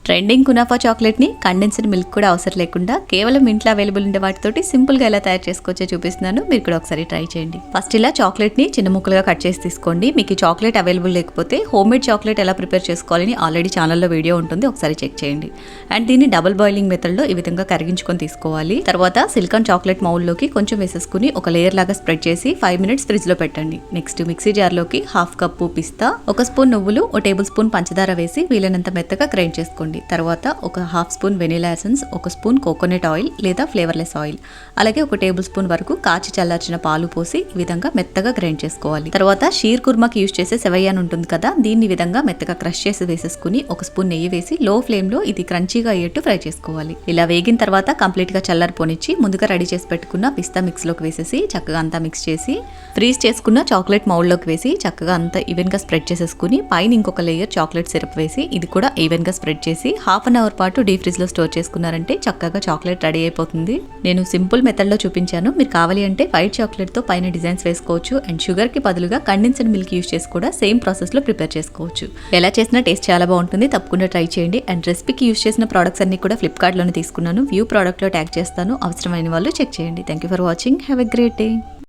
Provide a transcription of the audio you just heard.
Trending kunafa చాక్లెట్ని condensed milk కూడా అవసరం లేకుండా కేవలం ఇంట్లో అవైలబుల్ ఉండే వాటితోటి సింపుల్గా ఎలా తయారు చేసుకోవచ్చో చూపిస్తున్నాను. మీరు కూడా ఒకసారి ట్రై చేయండి. ఫస్ట్ ఇలా చాక్లెట్ని చిన్న ముక్కలుగా కట్ చేసి తీసుకోండి. మీకు ఈ చాక్లెట్ అవైలబుల్ లేకపోతే హోమ్ మేడ్ చాక్లెట్ ఎలా ప్రిపేర్ చేసుకోవాలని ఆల్రెడీ ఛానల్లో వీడియో ఉంటుంది, ఒకసారి చెక్ చేయండి. అండ్ దీన్ని డబుల్ బాయిలింగ్ మెథడ్లో ఈ విధంగా కరిగించుకొని తీసుకోవాలి. తర్వాత సిలికాన్ చాక్లెట్ మౌల్లోకి కొంచెం వేసేసుకుని ఒక లేయర్ లాగా స్ప్రెడ్ చేసి 5 మినిట్స్ ఫ్రిడ్జ్లో పెట్టండి. నెక్స్ట్ మిక్సీ జార్లోకి హాఫ్ కప్పు పిస్తా, 1 స్పూన్ నువ్వులు, 1 టేబుల్ స్పూన్ పంచదార వేసి వీలైనంత మెత్తగా గ్రైండ్ చేసుకోండి. తర్వాత ఒక half spoon vanilla essence, 1 spoon coconut oil లేదా ఫ్లేవర్లెస్ ఆయిల్, అలాగే 1 టేబుల్ స్పూన్ వరకు కాచి చల్లార్చిన పాలు పోసి ఈ విధంగా మెత్తగా గ్రైండ్ చేసుకోవాలి. తర్వాత షీర్ కుర్మాకి యూజ్ చేసే సెవయ్యాన్ ఉంటుంది కదా, దీన్ని విధంగా మెత్తగా క్రష్ చేసి వేసేసుకుని 1 స్పూన్ నెయ్యి వేసి లో ఫ్లేమ్ లో ఇది క్రంచీగా అయ్యేట్టు ఫ్రై చేసుకోవాలి. ఇలా వేగిన తర్వాత కంప్లీట్ గా చల్లారిపోనిచ్చి ముందుగా రెడీ చేసి పెట్టుకున్న పిస్తా మిక్స్ లోకి వేసేసి చక్కగా అంతా మిక్స్ చేసి ఫ్రీజ్ చేసుకున్న చాక్లెట్ మౌల్డ్ లోకి వేసి చక్కగా అంతా ఈవెన్ గా స్ప్రెడ్ చేసేసుకుని పైన ఇంకొక లేయర్ చాక్లెట్ సిరప్ వేసి ఇది కూడా ఈవెన్ గా స్ప్రెడ్ చేసి హాఫ్ అన్ అవర్ పాటు డీప్ ఫ్రిడ్జ్ లో స్టోర్ చేసుకున్నారంటే చక్కగా చాక్లెట్ రెడీ అయిపోతుంది. నేను సింపుల్ మెథడ్ లో చూపించాను. మీరు కావాలి అంటే వైట్ చాక్లెట్ తో పైన డిజైన్స్ వేసుకోవచ్చు అండ్ షుగర్ కి బదులుగా కండెన్స్డ్ మిల్క్ యూజ్ చేసి కూడా సేమ్ ప్రాసెస్ లో ప్రిపేర్ చేసుకోవచ్చు. ఎలా చేసినా టేస్ట్ చాలా బాగుంటుంది, తప్పకుండా ట్రై చేయండి. అండ్ రెసిపీకి యూజ్ చేసిన ప్రొడక్ట్స్ అన్ని కూడా ఫ్లిప్కార్ట్ లోనే తీసుకున్నాను. వ్యూ ప్రోడక్ట్ లో ట్యాగ్ చేస్తాను, అవసరమైన వాళ్ళు చెక్ చేయండి. Thank you for watching. Have a great day.